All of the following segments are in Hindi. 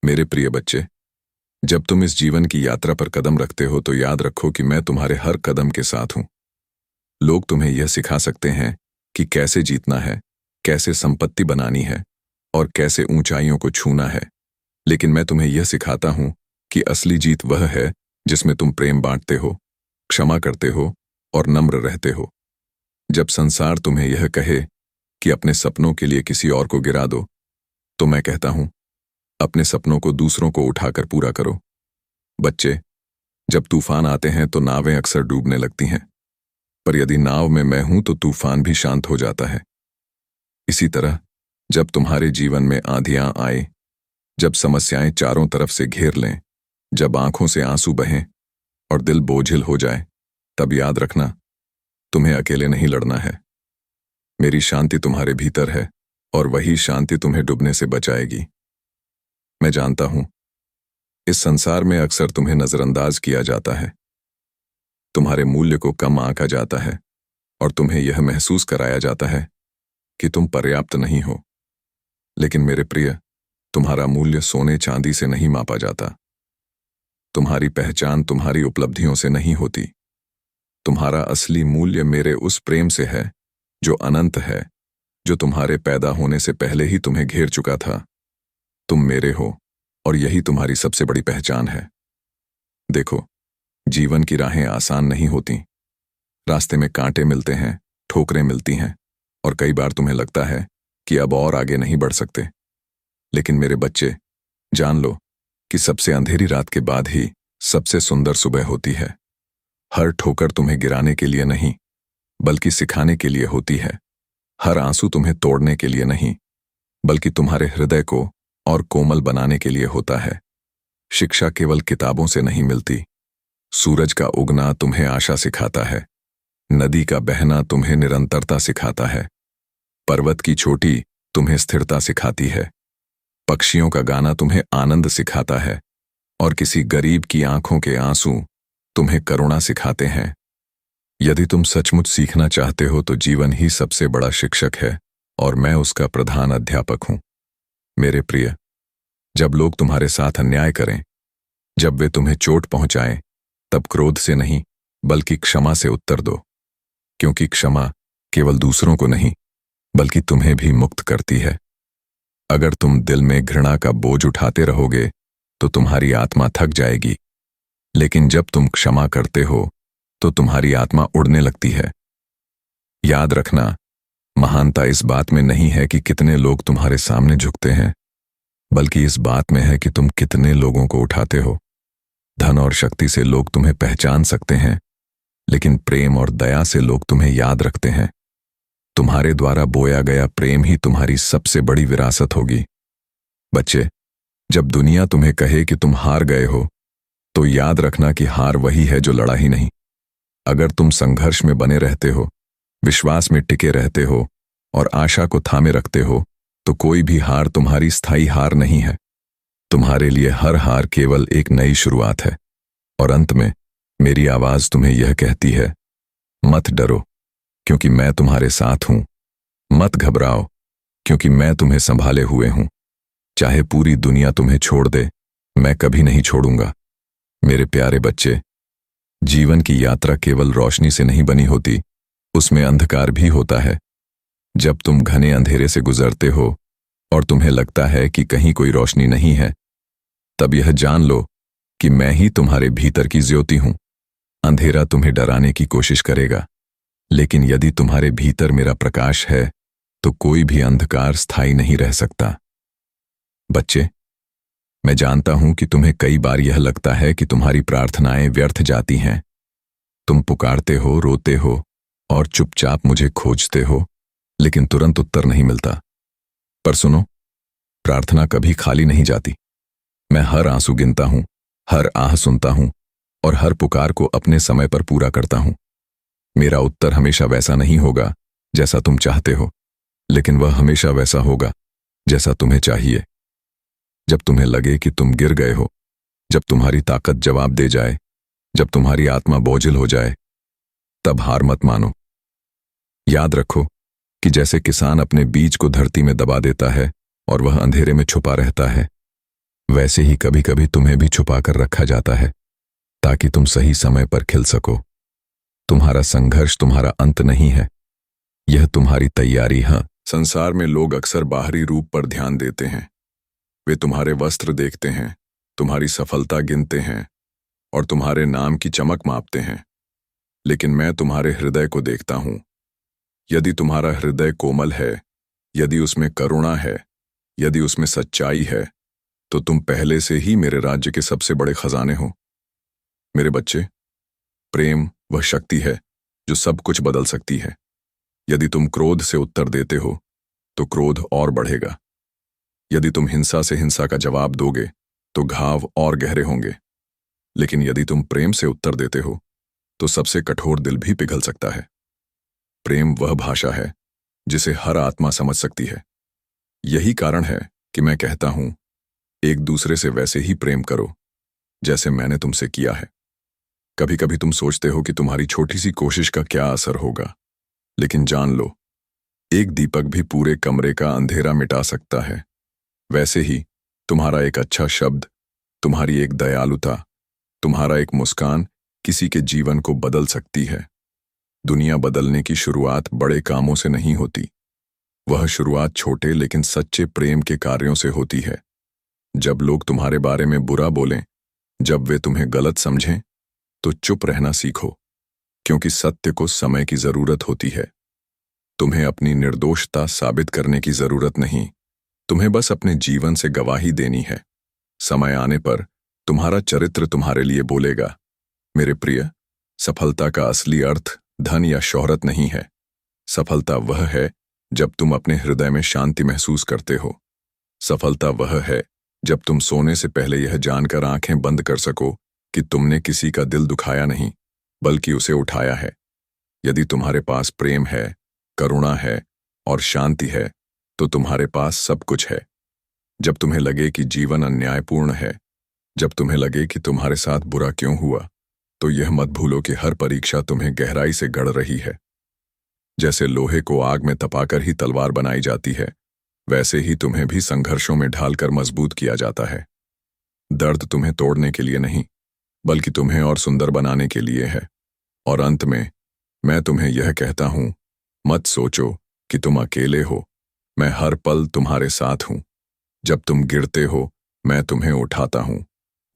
मेरे प्रिय बच्चे, जब तुम इस जीवन की यात्रा पर कदम रखते हो तो याद रखो कि मैं तुम्हारे हर कदम के साथ हूं। लोग तुम्हें यह सिखा सकते हैं कि कैसे जीतना है, कैसे संपत्ति बनानी है और कैसे ऊंचाइयों को छूना है, लेकिन मैं तुम्हें यह सिखाता हूं कि असली जीत वह है जिसमें तुम प्रेम बांटते हो, क्षमा करते हो और नम्र रहते हो। जब संसार तुम्हें यह कहे कि अपने सपनों के लिए किसी और को गिरा दो, तो मैं कहता हूं, अपने सपनों को दूसरों को उठाकर पूरा करो। बच्चे, जब तूफान आते हैं तो नावें अक्सर डूबने लगती हैं, पर यदि नाव में मैं हूं तो तूफान भी शांत हो जाता है। इसी तरह जब तुम्हारे जीवन में आंधियां आए, जब समस्याएं चारों तरफ से घेर लें, जब आंखों से आंसू बहें और दिल बोझिल हो जाए, तब याद रखना, तुम्हें अकेले नहीं लड़ना है। मेरी शांति तुम्हारे भीतर है और वही शांति तुम्हें डूबने से बचाएगी। मैं जानता हूं, इस संसार में अक्सर तुम्हें नजरअंदाज किया जाता है, तुम्हारे मूल्य को कम आंका जाता है और तुम्हें यह महसूस कराया जाता है कि तुम पर्याप्त नहीं हो। लेकिन मेरे प्रिय, तुम्हारा मूल्य सोने चांदी से नहीं मापा जाता। तुम्हारी पहचान तुम्हारी उपलब्धियों से नहीं होती। तुम्हारा असली मूल्य मेरे उस प्रेम से है जो अनंत है, जो तुम्हारे पैदा होने से पहले ही तुम्हें घेर चुका था। तुम मेरे हो और यही तुम्हारी सबसे बड़ी पहचान है। देखो, जीवन की राहें आसान नहीं होती। रास्ते में कांटे मिलते हैं, ठोकरें मिलती हैं और कई बार तुम्हें लगता है कि अब और आगे नहीं बढ़ सकते। लेकिन मेरे बच्चे, जान लो कि सबसे अंधेरी रात के बाद ही सबसे सुंदर सुबह होती है। हर ठोकर तुम्हें गिराने के लिए नहीं, बल्कि सिखाने के लिए होती है। हर आंसू तुम्हें तोड़ने के लिए नहीं, बल्कि तुम्हारे हृदय को और कोमल बनाने के लिए होता है। शिक्षा केवल किताबों से नहीं मिलती। सूरज का उगना तुम्हें आशा सिखाता है, नदी का बहना तुम्हें निरंतरता सिखाता है, पर्वत की चोटी तुम्हें स्थिरता सिखाती है, पक्षियों का गाना तुम्हें आनंद सिखाता है और किसी गरीब की आंखों के आंसू तुम्हें करुणा सिखाते हैं। यदि तुम सचमुच सीखना चाहते हो तो जीवन ही सबसे बड़ा शिक्षक है और मैं उसका प्रधान अध्यापक हूं। मेरे प्रिय, जब लोग तुम्हारे साथ अन्याय करें, जब वे तुम्हें चोट पहुंचाएं, तब क्रोध से नहीं बल्कि क्षमा से उत्तर दो, क्योंकि क्षमा केवल दूसरों को नहीं बल्कि तुम्हें भी मुक्त करती है। अगर तुम दिल में घृणा का बोझ उठाते रहोगे तो तुम्हारी आत्मा थक जाएगी, लेकिन जब तुम क्षमा करते हो तो तुम्हारी आत्मा उड़ने लगती है। याद रखना, महानता इस बात में नहीं है कि कितने लोग तुम्हारे सामने झुकते हैं, बल्कि इस बात में है कि तुम कितने लोगों को उठाते हो। धन और शक्ति से लोग तुम्हें पहचान सकते हैं, लेकिन प्रेम और दया से लोग तुम्हें याद रखते हैं। तुम्हारे द्वारा बोया गया प्रेम ही तुम्हारी सबसे बड़ी विरासत होगी। बच्चे, जब दुनिया तुम्हें कहे कि तुम हार गए हो, तो याद रखना कि हार वही है जो लड़ा ही नहीं। अगर तुम संघर्ष में बने रहते हो, विश्वास में टिके रहते हो और आशा को थामे रखते हो, तो कोई भी हार तुम्हारी स्थायी हार नहीं है। तुम्हारे लिए हर हार केवल एक नई शुरुआत है। और अंत में मेरी आवाज तुम्हें यह कहती है, मत डरो, क्योंकि मैं तुम्हारे साथ हूं। मत घबराओ, क्योंकि मैं तुम्हें संभाले हुए हूं। चाहे पूरी दुनिया तुम्हें छोड़ दे, मैं कभी नहीं छोड़ूंगा। मेरे प्यारे बच्चे, जीवन की यात्रा केवल रोशनी से नहीं बनी होती, उसमें अंधकार भी होता है। जब तुम घने अंधेरे से गुजरते हो और तुम्हें लगता है कि कहीं कोई रोशनी नहीं है, तब यह जान लो कि मैं ही तुम्हारे भीतर की ज्योति हूं। अंधेरा तुम्हें डराने की कोशिश करेगा, लेकिन यदि तुम्हारे भीतर मेरा प्रकाश है तो कोई भी अंधकार स्थायी नहीं रह सकता। बच्चे, मैं जानता हूं कि तुम्हें कई बार यह लगता है कि तुम्हारी प्रार्थनाएं व्यर्थ जाती हैं। तुम पुकारते हो, रोते हो और चुपचाप मुझे खोजते हो, लेकिन तुरंत उत्तर नहीं मिलता। पर सुनो, प्रार्थना कभी खाली नहीं जाती। मैं हर आंसू गिनता हूं, हर आह सुनता हूं और हर पुकार को अपने समय पर पूरा करता हूं। मेरा उत्तर हमेशा वैसा नहीं होगा जैसा तुम चाहते हो, लेकिन वह हमेशा वैसा होगा जैसा तुम्हें चाहिए। जब तुम्हें लगे कि तुम गिर गए हो, जब तुम्हारी ताकत जवाब दे जाए, जब तुम्हारी आत्मा बोझिल हो जाए, तब हार मत मानो। याद रखो कि जैसे किसान अपने बीज को धरती में दबा देता है और वह अंधेरे में छुपा रहता है, वैसे ही कभी कभी तुम्हें भी छुपा कर रखा जाता है ताकि तुम सही समय पर खिल सको। तुम्हारा संघर्ष तुम्हारा अंत नहीं है, यह तुम्हारी तैयारी है। संसार में लोग अक्सर बाहरी रूप पर ध्यान देते हैं। वे तुम्हारे वस्त्र देखते हैं, तुम्हारी सफलता गिनते हैं और तुम्हारे नाम की चमक मापते हैं। लेकिन मैं तुम्हारे हृदय को देखता हूं। यदि तुम्हारा हृदय कोमल है, यदि उसमें करुणा है, यदि उसमें सच्चाई है, तो तुम पहले से ही मेरे राज्य के सबसे बड़े खजाने हो। मेरे बच्चे, प्रेम वह शक्ति है जो सब कुछ बदल सकती है। यदि तुम क्रोध से उत्तर देते हो तो क्रोध और बढ़ेगा। यदि तुम हिंसा से हिंसा का जवाब दोगे तो घाव और गहरे होंगे। लेकिन यदि तुम प्रेम से उत्तर देते हो तो सबसे कठोर दिल भी पिघल सकता है। प्रेम वह भाषा है जिसे हर आत्मा समझ सकती है। यही कारण है कि मैं कहता हूं, एक दूसरे से वैसे ही प्रेम करो जैसे मैंने तुमसे किया है। कभी कभी तुम सोचते हो कि तुम्हारी छोटी सी कोशिश का क्या असर होगा, लेकिन जान लो, एक दीपक भी पूरे कमरे का अंधेरा मिटा सकता है। वैसे ही तुम्हारा एक अच्छा शब्द, तुम्हारी एक दयालुता, तुम्हारा एक मुस्कान किसी के जीवन को बदल सकती है। दुनिया बदलने की शुरुआत बड़े कामों से नहीं होती, वह शुरुआत छोटे लेकिन सच्चे प्रेम के कार्यों से होती है। जब लोग तुम्हारे बारे में बुरा बोलें, जब वे तुम्हें गलत समझें, तो चुप रहना सीखो, क्योंकि सत्य को समय की जरूरत होती है। तुम्हें अपनी निर्दोषता साबित करने की जरूरत नहीं, तुम्हें बस अपने जीवन से गवाही देनी है। समय आने पर तुम्हारा चरित्र तुम्हारे लिए बोलेगा। मेरे प्रिय, सफलता का असली अर्थ धन या शोहरत नहीं है। सफलता वह है जब तुम अपने हृदय में शांति महसूस करते हो। सफलता वह है जब तुम सोने से पहले यह जानकर आंखें बंद कर सको कि तुमने किसी का दिल दुखाया नहीं, बल्कि उसे उठाया है। यदि तुम्हारे पास प्रेम है, करुणा है और शांति है, तो तुम्हारे पास सब कुछ है। जब तुम्हें लगे कि जीवन अन्यायपूर्ण है, जब तुम्हें लगे कि तुम्हारे साथ बुरा क्यों हुआ, तो यह मत भूलो कि हर परीक्षा तुम्हें गहराई से गढ़ रही है। जैसे लोहे को आग में तपाकर ही तलवार बनाई जाती है, वैसे ही तुम्हें भी संघर्षों में ढालकर मजबूत किया जाता है। दर्द तुम्हें तोड़ने के लिए नहीं, बल्कि तुम्हें और सुंदर बनाने के लिए है। और अंत में मैं तुम्हें यह कहता हूं, मत सोचो कि तुम अकेले हो। मैं हर पल तुम्हारे साथ हूं। जब तुम गिरते हो, मैं तुम्हें उठाता हूं।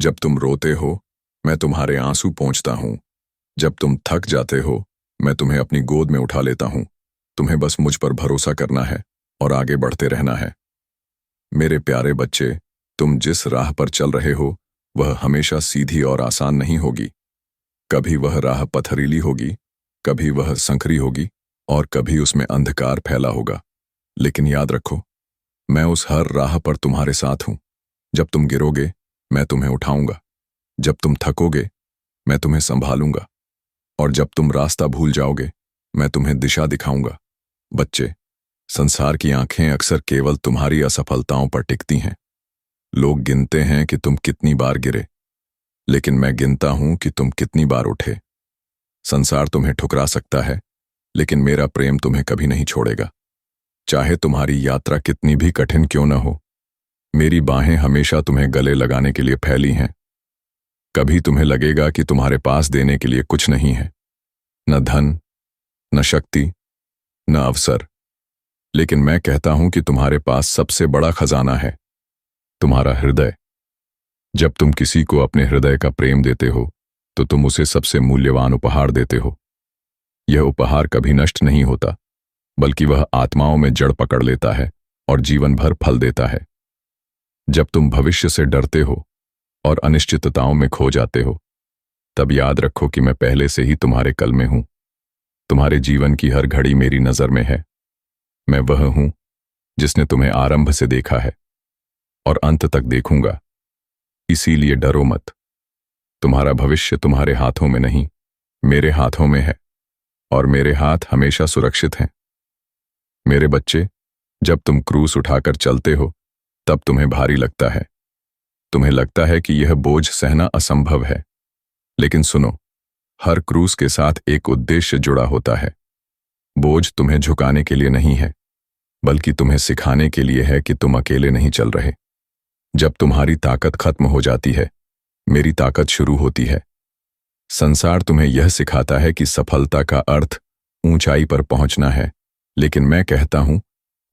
जब तुम रोते हो, मैं तुम्हारे आंसू पोंछता हूं। जब तुम थक जाते हो, मैं तुम्हें अपनी गोद में उठा लेता हूं। तुम्हें बस मुझ पर भरोसा करना है और आगे बढ़ते रहना है। मेरे प्यारे बच्चे, तुम जिस राह पर चल रहे हो, वह हमेशा सीधी और आसान नहीं होगी। कभी वह राह पथरीली होगी, कभी वह संकरी होगी और कभी उसमें अंधकार फैला होगा। लेकिन याद रखो, मैं उस हर राह पर तुम्हारे साथ हूं। जब तुम गिरोगे, मैं तुम्हें उठाऊंगा। जब तुम थकोगे, मैं तुम्हें संभालूंगा। और जब तुम रास्ता भूल जाओगे, मैं तुम्हें दिशा दिखाऊंगा। बच्चे, संसार की आंखें अक्सर केवल तुम्हारी असफलताओं पर टिकती हैं। लोग गिनते हैं कि तुम कितनी बार गिरे, लेकिन मैं गिनता हूं कि तुम कितनी बार उठे। संसार तुम्हें ठुकरा सकता है, लेकिन मेरा प्रेम तुम्हें कभी नहीं छोड़ेगा। चाहे तुम्हारी यात्रा कितनी भी कठिन क्यों न हो, मेरी बाहें हमेशा तुम्हें गले लगाने के लिए फैली हैं। कभी तुम्हें लगेगा कि तुम्हारे पास देने के लिए कुछ नहीं है, न धन, न शक्ति, न अवसर, लेकिन मैं कहता हूं कि तुम्हारे पास सबसे बड़ा खजाना है, तुम्हारा हृदय। जब तुम किसी को अपने हृदय का प्रेम देते हो, तो तुम उसे सबसे मूल्यवान उपहार देते हो। यह उपहार कभी नष्ट नहीं होता, बल्कि वह आत्माओं में जड़ पकड़ लेता है और जीवन भर फल देता है। जब तुम भविष्य से डरते हो और अनिश्चितताओं में खो जाते हो, तब याद रखो कि मैं पहले से ही तुम्हारे कल में हूं। तुम्हारे जीवन की हर घड़ी मेरी नजर में है। मैं वह हूं जिसने तुम्हें आरंभ से देखा है और अंत तक देखूंगा। इसीलिए डरो मत। तुम्हारा भविष्य तुम्हारे हाथों में नहीं, मेरे हाथों में है, और मेरे हाथ हमेशा सुरक्षित हैं। मेरे बच्चे, जब तुम क्रूस उठाकर चलते हो, तब तुम्हें भारी लगता है। तुम्हें लगता है कि यह बोझ सहना असंभव है। लेकिन सुनो, हर क्रूस के साथ एक उद्देश्य जुड़ा होता है। बोझ तुम्हें झुकाने के लिए नहीं है, बल्कि तुम्हें सिखाने के लिए है कि तुम अकेले नहीं चल रहे। जब तुम्हारी ताकत खत्म हो जाती है, मेरी ताकत शुरू होती है। संसार तुम्हें यह सिखाता है कि सफलता का अर्थ ऊंचाई पर पहुंचना है, लेकिन मैं कहता हूं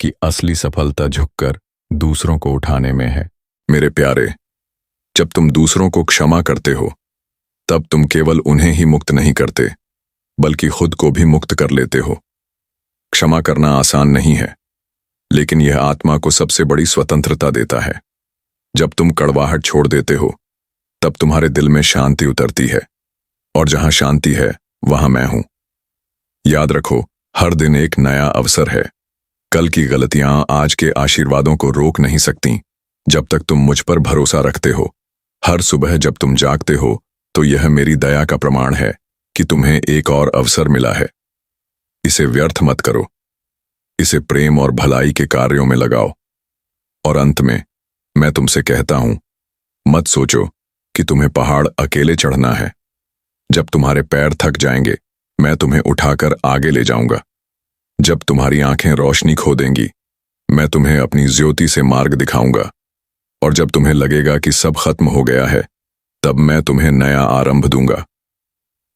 कि असली सफलता झुककर दूसरों को उठाने में है। मेरे प्यारे, जब तुम दूसरों को क्षमा करते हो, तब तुम केवल उन्हें ही मुक्त नहीं करते, बल्कि खुद को भी मुक्त कर लेते हो। क्षमा करना आसान नहीं है, लेकिन यह आत्मा को सबसे बड़ी स्वतंत्रता देता है। जब तुम कड़वाहट छोड़ देते हो, तब तुम्हारे दिल में शांति उतरती है, और जहां शांति है वहां मैं हूं। याद रखो, हर दिन एक नया अवसर है। कल की गलतियां आज के आशीर्वादों को रोक नहीं सकती, जब तक तुम मुझ पर भरोसा रखते हो। हर सुबह जब तुम जागते हो, तो यह मेरी दया का प्रमाण है कि तुम्हें एक और अवसर मिला है। इसे व्यर्थ मत करो, इसे प्रेम और भलाई के कार्यों में लगाओ। और अंत में मैं तुमसे कहता हूं, मत सोचो कि तुम्हें पहाड़ अकेले चढ़ना है। जब तुम्हारे पैर थक जाएंगे, मैं तुम्हें उठाकर आगे ले जाऊंगा। जब तुम्हारी आंखें रोशनी खो देंगी, मैं तुम्हें अपनी ज्योति से मार्ग दिखाऊंगा। और जब तुम्हें लगेगा कि सब खत्म हो गया है, तब मैं तुम्हें नया आरंभ दूंगा।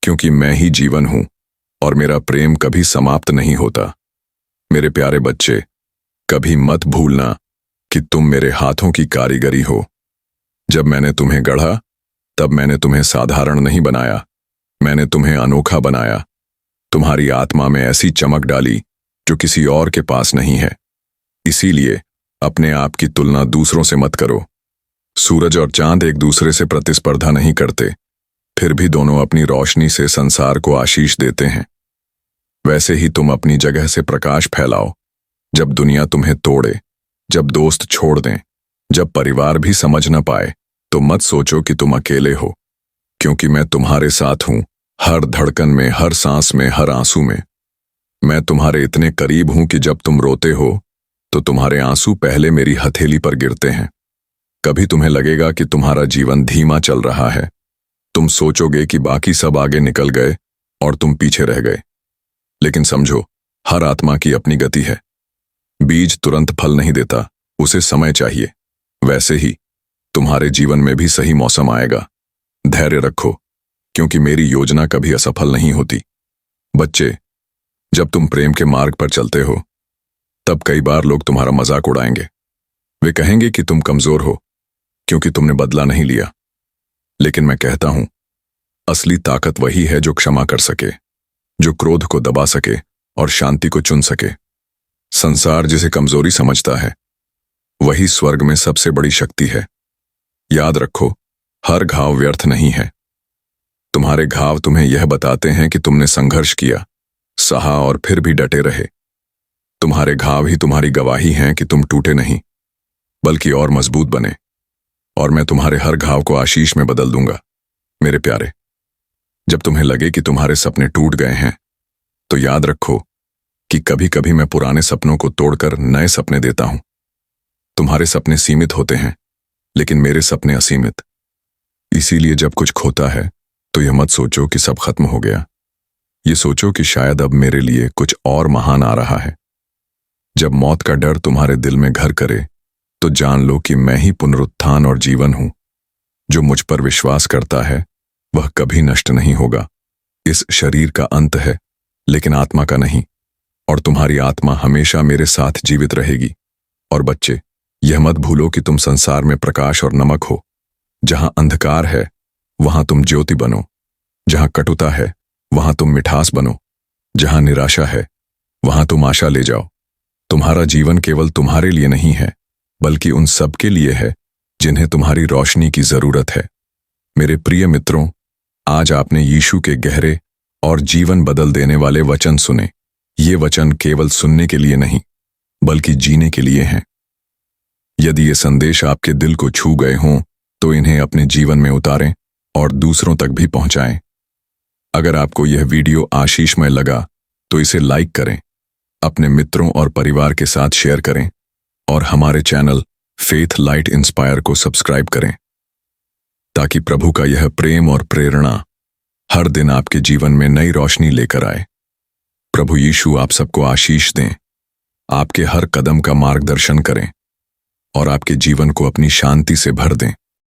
क्योंकि मैं ही जीवन हूं, और मेरा प्रेम कभी समाप्त नहीं होता। मेरे प्यारे बच्चे, कभी मत भूलना कि तुम मेरे हाथों की कारीगरी हो। जब मैंने तुम्हें गढ़ा, तब मैंने तुम्हें साधारण नहीं बनाया, मैंने तुम्हें अनोखा बनाया। तुम्हारी आत्मा में ऐसी चमक डाली जो किसी और के पास नहीं है। इसीलिए अपने आप की तुलना दूसरों से मत करो। सूरज और चांद एक दूसरे से प्रतिस्पर्धा नहीं करते, फिर भी दोनों अपनी रोशनी से संसार को आशीष देते हैं। वैसे ही तुम अपनी जगह से प्रकाश फैलाओ। जब दुनिया तुम्हें तोड़े, जब दोस्त छोड़ दें, जब परिवार भी समझ न पाए, तो मत सोचो कि तुम अकेले हो, क्योंकि मैं तुम्हारे साथ हूं, हर धड़कन में, हर सांस में, हर आंसू में। मैं तुम्हारे इतने करीब हूं कि जब तुम रोते हो, तो तुम्हारे आंसू पहले मेरी हथेली पर गिरते हैं। कभी तुम्हें लगेगा कि तुम्हारा जीवन धीमा चल रहा है। तुम सोचोगे कि बाकी सब आगे निकल गए और तुम पीछे रह गए। लेकिन समझो, हर आत्मा की अपनी गति है। बीज तुरंत फल नहीं देता, उसे समय चाहिए। वैसे ही तुम्हारे जीवन में भी सही मौसम आएगा। धैर्य रखो, क्योंकि मेरी योजना कभी असफल नहीं होती। बच्चे, जब तुम प्रेम के मार्ग पर चलते हो, तब कई बार लोग तुम्हारा मजाक उड़ाएंगे। वे कहेंगे कि तुम कमजोर हो, क्योंकि तुमने बदला नहीं लिया। लेकिन मैं कहता हूं, असली ताकत वही है जो क्षमा कर सके, जो क्रोध को दबा सके और शांति को चुन सके। संसार जिसे कमजोरी समझता है, वही स्वर्ग में सबसे बड़ी शक्ति है। याद रखो, हर घाव व्यर्थ नहीं है। तुम्हारे घाव तुम्हें यह बताते हैं कि तुमने संघर्ष किया, सहा और फिर भी डटे रहे। तुम्हारे घाव ही तुम्हारी गवाही हैं कि तुम टूटे नहीं, बल्कि और मजबूत बने। और मैं तुम्हारे हर घाव को आशीष में बदल दूंगा। मेरे प्यारे, जब तुम्हें लगे कि तुम्हारे सपने टूट गए हैं, तो याद रखो कि कभी कभी मैं पुराने सपनों को तोड़कर नए सपने देता हूं। तुम्हारे सपने सीमित होते हैं, लेकिन मेरे सपने असीमित। इसीलिए जब कुछ खोता है, तो यह मत सोचो कि सब खत्म हो गया। ये सोचो कि शायद अब मेरे लिए कुछ और महान आ रहा है। जब मौत का डर तुम्हारे दिल में घर करे, तो जान लो कि मैं ही पुनरुत्थान और जीवन हूं। जो मुझ पर विश्वास करता है, वह कभी नष्ट नहीं होगा। इस शरीर का अंत है, लेकिन आत्मा का नहीं। और तुम्हारी आत्मा हमेशा मेरे साथ जीवित रहेगी। और बच्चे, यह मत भूलो कि तुम संसार में प्रकाश और नमक हो। जहां अंधकार है, वहां तुम ज्योति बनो। जहां कटुता है, वहां तुम मिठास बनो। जहां निराशा है, वहां तुम आशा ले जाओ। तुम्हारा जीवन केवल तुम्हारे लिए नहीं है, बल्कि उन सब के लिए है जिन्हें तुम्हारी रोशनी की जरूरत है। मेरे प्रिय मित्रों, आज आपने यीशु के गहरे और जीवन बदल देने वाले वचन सुने। ये वचन केवल सुनने के लिए नहीं, बल्कि जीने के लिए हैं। यदि ये संदेश आपके दिल को छू गए हों, तो इन्हें अपने जीवन में उतारें और दूसरों तक भी पहुंचाएं। अगर आपको यह वीडियो आशीषमय लगा, तो इसे लाइक करें, अपने मित्रों और परिवार के साथ शेयर करें, और हमारे चैनल फेथ लाइट इंस्पायर को सब्सक्राइब करें, ताकि प्रभु का यह प्रेम और प्रेरणा हर दिन आपके जीवन में नई रोशनी लेकर आए। प्रभु यीशु आप सबको आशीष दें, आपके हर कदम का मार्गदर्शन करें, और आपके जीवन को अपनी शांति से भर दें।